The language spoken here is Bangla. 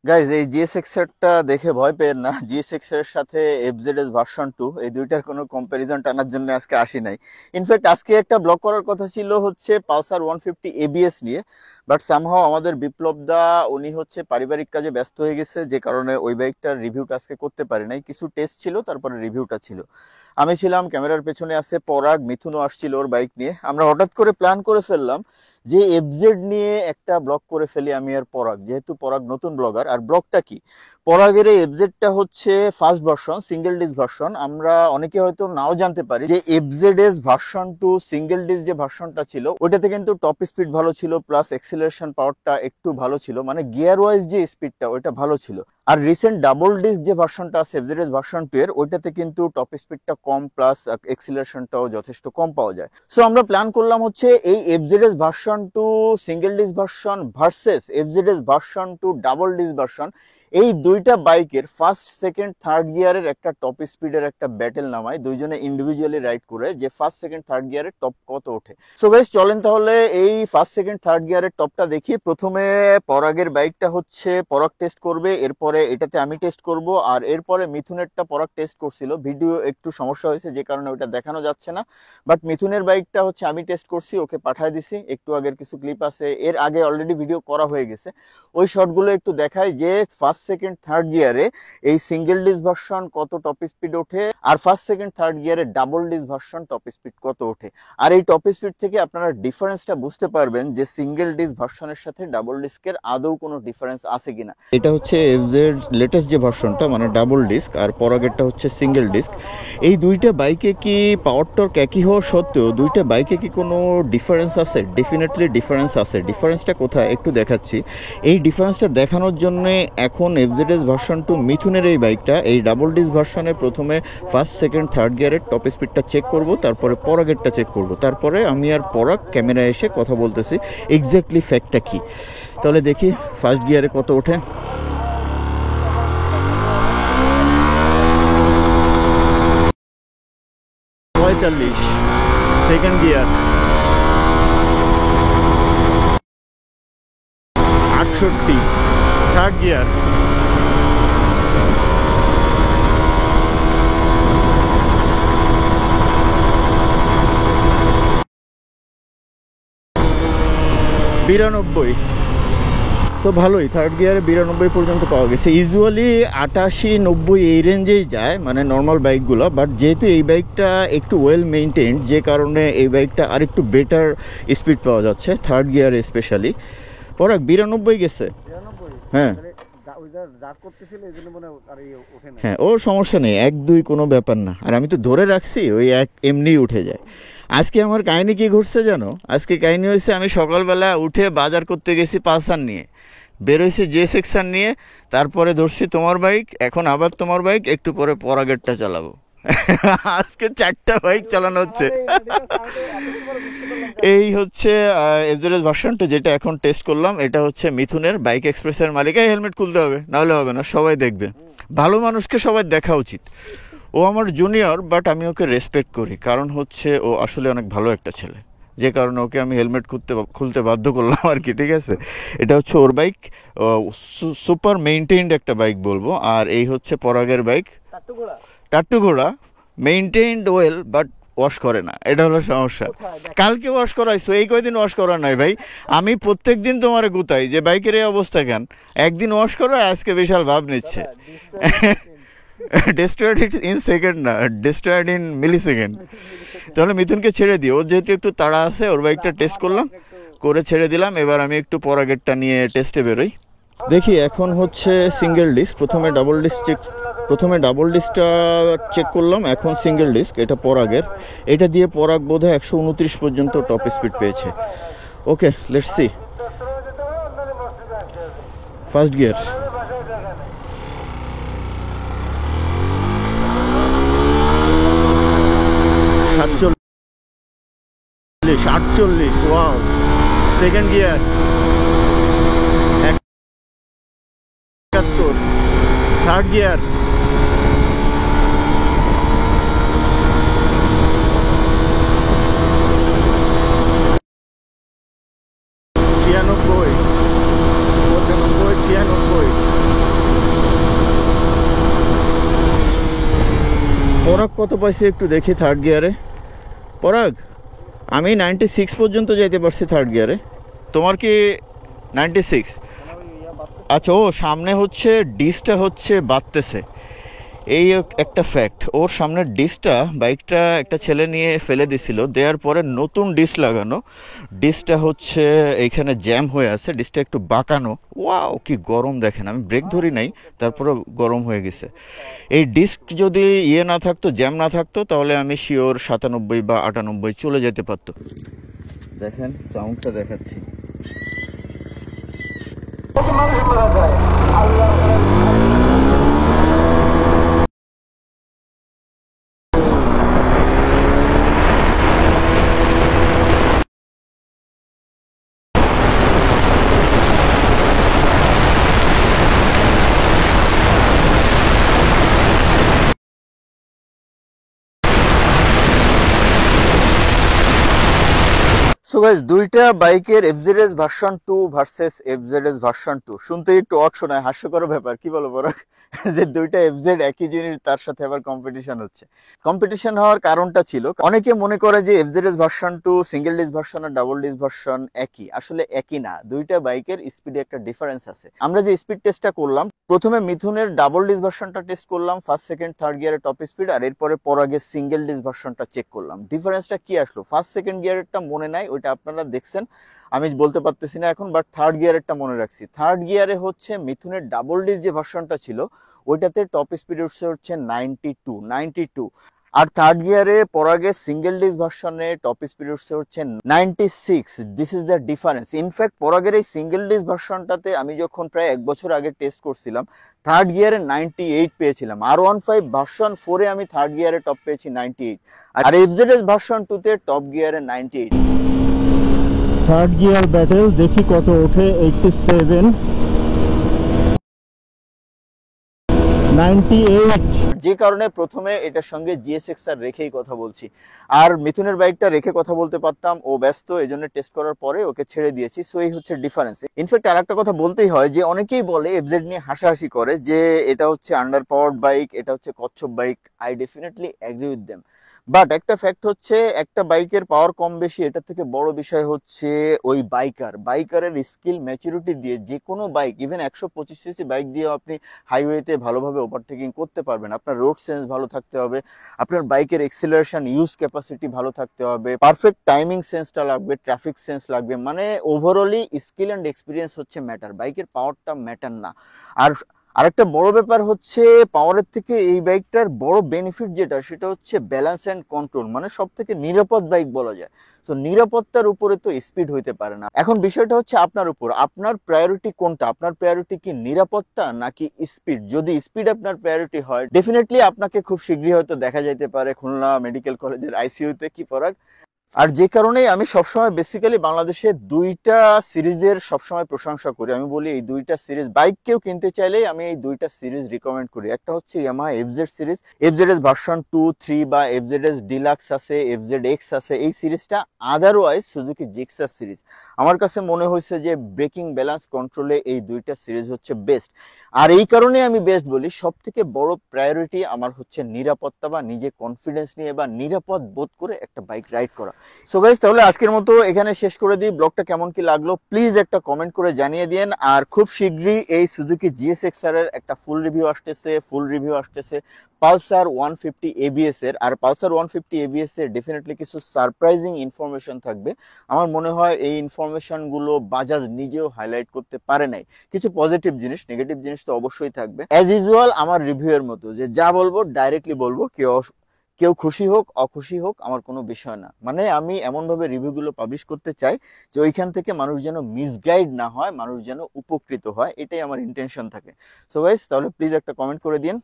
গাইজ এই জিএসএক্স এরটা দেখে ভয় পেয়েন না। জিএসএক্স এর সাথে এফজেডএস ভার্সন 2 এই দুইটার কোনো কম্পারিজন টানার জন্য আজকে আসি নাই। ইনফ্যাক্ট আজকে একটা ব্লগ করার কথা ছিল হচ্ছে পালসার 150 এবিএস নিয়ে, বাট সামহাও আমাদের বিপ্লব দা উনি হচ্ছে পারিবারিক কাজে ব্যস্ত হয়ে গেছে, যে কারণে ওই বাইকটার রিভিউটা আজকে করতে পারি নাই। কিছু টেস্ট ছিল, তারপরে রিভিউটা ছিল। আমি ছিলাম, ক্যামেরার পেছনে আছে পরাগ, মিথুনও আসছিল ওর বাইক নিয়ে। আমরা হঠাৎ করে প্ল্যান করে ফেললাম যে এফজেড নিয়ে একটা ব্লগ করে ফেলি আমি আর পরাগ, যেহেতু পরাগ নতুন ব্লগার। আর ব্লগটা কি, পরাগের এই এফজেডটা হচ্ছে first version, single disc version. আমরা অনেকে হয়তো নাও জানতে পারি যে এফজেডএস ভার্সন 2 সিঙ্গেল ডিস্ক যে ভার্সনটা ছিল ওইটাতে কিন্তু টপ স্পিড ভালো ছিল, প্লাস এক্সিলারেশন পাওয়ারটা একটু ভালো ছিল, মানে গিয়ার ওয়াইজ যে স্পিডটা ওইটা ভালো ছিল। আর রিসেন্ট ডাবল ডিস্ক যে ভার্সনটা আছে এফজেডএস ভার্সন 2 এর, ওইটাতে কিন্তু টপ স্পিডটা কম, প্লাস এক্সিলারেশনটাও যথেষ্ট কম পাওয়া যায়। সো আমরা প্ল্যান করলাম হচ্ছে এই FZS version 2 single disc version versus FZS version 2 double disc version, এই দুইটা বাইকের ফার্স্ট সেকেন্ড থার্ড গিয়ারের একটা টপ স্পিডের একটা ব্যাটেল নামায়, দুইজনে ইন্ডিভিজুয়ালি রাইড করে যে ফার্স্ট সেকেন্ড থার্ড গিয়ারের টপ কত ওঠে। সো গাইস চলেন তাহলে এই ফার্স্ট সেকেন্ড থার্ড গিয়ারের টপটা দেখি। প্রথমে পরাগের বাইকটা হচ্ছে পরাগ টেস্ট করবে, এরপরে এটাতে আমি টেস্ট করব, আর এরপরে মিথুনেরটা পরাগ টেস্ট করছিল। ভিডিও একটু সমস্যা হয়েছে যে কারণে ওটা দেখানো যাচ্ছে না, বাট মিথুনের বাইকটা হচ্ছে আমি টেস্ট করছি, ওকে পাঠায় দিছি। একটু আগের কিছু ক্লিপ আছে, এর আগে অলরেডি ভিডিও করা হয়ে গেছে, ওই শটগুলো একটু দেখায় যে ফার্স্ট সেকেন্ড থার্ড গিয়ারে এই সিঙ্গেল ডিস্ক ভার্সন কত টপ স্পিড ওঠে, আর ফার্স্ট সেকেন্ড থার্ড গিয়ারে double disc version top speed কত ওঠে। আর এই টপ স্পিড থেকে আপনারা ডিফারেন্সটা বুঝতে পারবেন যে সিঙ্গেল ডিস্ক ভার্সনের সাথে ডাবল ডিস্কের আদৌ কোনো ডিফারেন্স আছে কিনা। এটা হচ্ছে এফজেড লেটেস্ট যে ভার্সনটা, মানে ডাবল ডিস্ক, আর পরাগেরটা হচ্ছে সিঙ্গেল ডিস্ক। এই দুইটা বাইকে কি পাওয়ার টর্ক একই হওয়া সত্ত্বেও দুইটা বাইকে কি কোনো ডিফারেন্স আছে? ডেফিনেটলি ডিফারেন্স আছে। ডিফারেন্সটা কোথায় একটু দেখাচ্ছি। এই ডিফারেন্সটা দেখানোর জন্য এখন এফজেডএস ভার্সন 2 মিথুনের এই বাইকটা এই ডাবল ডিস্ক ভার্সনে প্রথমে ফার্স্ট সেকেন্ড থার্ড গিয়ারের টপ স্পিডটা চেক করব, তারপরে পরাগেরটা চেক করব, তারপরে আমি আর পরাগ ক্যামেরায় এসে কথা বলতেছি এক্স্যাক্টলি ফ্যাক্টটা কি। তাহলে দেখি ফার্স্ট গিয়ারে কত ওঠে। 45, second gear 68, third gear 92। So ভালোই, থার্ড গিয়ারে 92 পর্যন্ত পাওয়া গেছে। ইউজুয়ালি 88-90 এই রেঞ্জেই যায় মানে নর্মাল বাইকগুলো, বাট যেহেতু এই বাইকটা একটু ওয়েল মেনটেন্ড যে কারণে এই বাইকটা আরেকটু বেটার স্পিড পাওয়া যাচ্ছে থার্ড গিয়ারে স্পেশালি। পরাগ 92 গেছে। হ্যাঁ হ্যাঁ, ওর সমস্যা নেই, 1-2 কোনো ব্যাপার না। আর আমি তো ধরে রাখছি, ওই এক এমনি উঠে যায়। আজকে আমার কাহিনী কি ঘটছে জানো? আজকে কাহিনী হয়েছে, আমি সকালবেলা উঠে বাজার করতে গেছি পালসার নিয়ে, বেরোইছি জে সেকশন নিয়ে, তারপরে ধরছি তোমার বাইক, এখন আবার তোমার বাইক, একটু পরে পরাগেরটা চালাবো। আজকে 4টা বাইক চালানো হচ্ছে। এই হচ্ছে এফজেডএস ভার্সনটা যেটা এখন টেস্ট করলাম, এটা হচ্ছে মিথুনের বাইক এক্সপ্রেসের মালিক। এই হেলমেট খুলতে হবে, নাহলে হবে না, সবাই দেখবে। ভালো মানুষকে সবাই দেখা উচিত। ও আমার জুনিয়র, বাট আমি ওকে রেসপেক্ট করি, কারণ হচ্ছে ও আসলে অনেক ভালো একটা ছেলে, যে কারণে ওকে আমি হেলমেট খুলতে বাধ্য করলাম আর কি, ঠিক আছে? এটা হচ্ছে ওর বাইক, সুপার মেইনটেইনড একটা বাইক বলবো। আর এই হচ্ছে পরাগের বাইক, টাট্টু ঘোড়া, মেইনটেইনড ওয়েল, বাট ওয়াশ করে না, এটা হলো সমস্যা। কালকে ওয়াশ করাইছো, এই কয়দিন ওয়াশ করা নাই ভাই। আমি প্রত্যেক দিন তোমারে গুতাই যে বাইকের এই অবস্থা কেন, একদিন ওয়াশ করো, আজকে বিশাল ভাব নিচ্ছে। ডেস্ট্রয়েড ইন সেকেন্ড না, ডেস্ট্রয়েড ইন মিলি সেকেন্ড। তাহলে মিথুনকে ছেড়ে দিই, ওর যেহেতু একটু তাড়া আছে, ওর বাইকটা টেস্ট করলাম করে ছেড়ে দিলাম। এবার আমি একটু পরাগেরটা নিয়ে টেস্টে বেরোই। দেখি এখন হচ্ছে সিঙ্গেল ডিস্ক, প্রথমে ডাবল ডিস্কটা চেক করলাম, এখন সিঙ্গেল ডিস্ক, এটা পরাগের। এটা দিয়ে পরাগ বোধহয় 129 পর্যন্ত টপ স্পিড পেয়েছে। Okay, let's see. First gear 48, wow. Second gear 71, third gear 93, 93, 96, পরাগ কত পাইছে একটু দেখি থার্ড গিয়ারে। পরাগ, আমি 96 পর্যন্ত যাইতে পারছি থার্ড গিয়ারে, তোমার কি 96? আচ্ছা, ও সামনে হচ্ছে ডিসটা হচ্ছে বাড়তেছে, এই একটা ফ্যাক্ট। ওর সামনের ডিসটা, বাইকটা একটা ছেলে নিয়ে ফেলে দিছিল, দেওয়ার পরে নতুন ডিস লাগানো, ডিসটা হচ্ছে এইখানে জ্যাম হয়ে আছে, ডিসটা একটু বাঁকানো। ওয়াও, কি গরম দেখেন, আমি ব্রেক ধরি নাই তারপরে গরম হয়ে গেছে। এই ডিস্ক যদি না থাকতো, জ্যাম না থাকতো, তাহলে আমি শিওর 97 বা 98 চলে যেতে পারতো। দেখেন সাউন্ডটা দেখাচ্ছি। সো গাইস, দুইটা বাইকের FZS version 2 versus FZS version 2 শুনতে একটু অড শোনায়, হাস্যকর ব্যাপার, কি বলো বড়? যে দুইটা এফজেড একই জিনিস, তার সাথে আবার কম্পিটিশন হচ্ছে। কম্পিটিশন হওয়ার কারণটা ছিল, অনেকে মনে করে যে FZS version 2 single disc version আর ডাবল ডিস্ক ভার্সন একই। আসলে একই না, দুইটা বাইকের স্পিডে একটা ডিফারেন্স আছে। আমরা যে স্পিড টেস্টটা করলাম, প্রথমে মিথুনের ডাবল ডিস্ক ভার্সনটা টেস্ট করলাম, ফার্স্ট সেকেন্ড থার্ড গিয়ারের টপ স্পিড, আর এরপরে পরাগের সিঙ্গেল ডিস্ক ভার্সনটা চেক করলাম। ডিফারেন্সটা কি আসলো? ফার্স্ট সেকেন্ড গিয়ারেরটা মনে নাই, ওইটা আপনারা দেখছেন, আমি বলতে পারতেছি না এখন, বাট থার্ড গিয়ারেরটা মনে রাখছি। থার্ড গিয়ারে হচ্ছে মিথুনের ডাবল ডিস্ক যে ভার্সনটা ছিল, ওইটাতে টপ স্পিড হচ্ছে 92, আর থার্ড গিয়ারে পরাগের সিঙ্গেল ডিস্ক ভার্সনে টপ স্পিড হচ্ছে 96। This is the difference. In fact পরাগের এই সিঙ্গেল ডিস্ক ভার্সনটাতে আমি যখন প্রায় 1 বছর আগে টেস্ট করছিলাম, থার্ড গিয়ারে 98 পেয়েছিলাম। R15 ভার্সন 4-এ আমি থার্ড গিয়ারে টপ পেয়েছি 98, আর এফজেডএস ভার্সন 2-তে টপ গিয়ারে 98। থার্ড গিয়ার ব্যাটেল দেখি কত ওঠে, 87, 98। যে কারণে প্রথমে এটার সঙ্গে GSX-R রেখেই কথা বলছি, আর মিথুনের বাইকটা রেখে কথা বলতে পারতাম, ও ব্যস্ত, এই জন্য টেস্ট করার পরে ওকে ছেড়ে দিয়েছি। সো এই হচ্ছে ডিফারেন্স। ইনফ্যাক্ট আর একটা কথা বলতেই হয়, যে অনেকেই বলে এফজেড নিয়ে হাসাহাসি করে যে এটা হচ্ছে আন্ডার পাওয়ার্ড বাইক, এটা হচ্ছে কচ্ছপ bike. I definitely agree with them, but একটা ফ্যাক্ট হচ্ছে, একটা বাইকের পাওয়ার কম বেশি, এটা থেকে বড় বিষয় হচ্ছে ওই বাইকারের স্কিল ম্যাচুরিটি দিয়ে যে কোনো বাইক, ইভেন 125cc বাইক দিয়ে আপনি হাইওয়েতে ভালোভাবে ওভারটেকিং করতে পারবেন। আপনার রোড সেন্স ভালো থাকতে হবে, আপনার বাইকের এক্সিলারেশন ইউজ ক্যাপাসিটি ভালো থাকতে হবে, পারফেক্ট টাইমিং সেন্সটা লাগবে, ট্রাফিক সেন্স লাগবে, মানে ওভারঅলি স্কিল অ্যান্ড এক্সপিরিয়েন্স হচ্ছে ম্যাটার, বাইকের পাওয়ারটা ম্যাটার না। আর আরেকটা বড় ব্যাপার হচ্ছে, পাওয়ারের থেকে এই বাইকটার বড় বেনিফিট যেটা, সেটা হচ্ছে ব্যালেন্স অ্যান্ড কন্ট্রোল, মানে সব থেকে নিরাপদ বাইক বলা যায়। সো নিরাপত্তার উপরে তো স্পিড হইতে পারে না। এখন বিষয়টা হচ্ছে আপনার উপর, আপনার প্রায়োরিটি কোনটা? আপনার প্রায়োরিটি কি নিরাপত্তা নাকি স্পিড? যদি স্পিড আপনার প্রায়োরিটি হয়, ডেফিনেটলি আপনাকে খুব শীঘ্রই হয়তো দেখা যাইতে পারে খুলনা মেডিকেল কলেজের আইসিইউতে, কি পরাগ? আর যে কারণেই আমি সবসময় বেসিক্যালি বাংলাদেশের দুইটা সিরিজের সবসময় প্রশংসা করি। আমি বলি এই দুইটা সিরিজ, বাইক কেউ কিনতে চাইলেই আমি এই দুইটা সিরিজ রিকমেন্ড করি। একটা হচ্ছে Yamaha FZ series, FZS version 2, 3 বা এফজেডএস ডিলাক্স আছে, এফজেড এক্স আছে, এই সিরিজটা। আদারওয়াইজ সুজুকি জিক্সার সিরিজ আমার কাছে মনে হয়েছে যে ব্রেকিং ব্যালেন্স কন্ট্রোলে এই দুইটা সিরিজ হচ্ছে বেস্ট। আর এই কারণে আমি বেস্ট বলি, সব থেকে বড় প্রায়োরিটি আমার হচ্ছে নিরাপত্তা, বা নিজে কনফিডেন্স নিয়ে বা নিরাপদ বোধ করে একটা বাইক রাইড করা। সো গাইস, তাহলে আজকের মতো এখানে শেষ করে দিই। ব্লগটা কেমন কি লাগলো প্লিজ একটা কমেন্ট করে জানিয়ে দিন। আর খুব শীঘ্রই এই সুজুকি GSX-R এর একটা ফুল রিভিউ আসতেছে পালসার 150 ABS এর। আর পালসার 150 ABS এর ডেফিনেটলি কিছু সারপ্রাইজিং ইনফরমেশন থাকবে। আমার মনে হয় এই ইনফরমেশন গুলো বাজাজ নিজেও হাইলাইট করতে পারে নাই। কিছু পজিটিভ জিনিস, নেগেটিভ জিনিস তো অবশ্যই থাকবে। অ্যাজ ইউজুয়াল আমার রিভিউ এর মতো, যে যা বলবো ডাইরেক্টলি বলবো, কেউ খুশি হোক অখুশি হোক আমার কোনো বিষয় না। মানে আমি এমনভাবে রিভিউগুলো পাবলিশ করতে চাই যে ওইখান থেকে মানুষ যেন মিসগাইড না হয়, মানুষ যেন উপকৃত হয়, এটাই আমার ইন্টেনশন থাকে। সো গাইস, তাহলে প্লিজ একটা কমেন্ট করে দিন।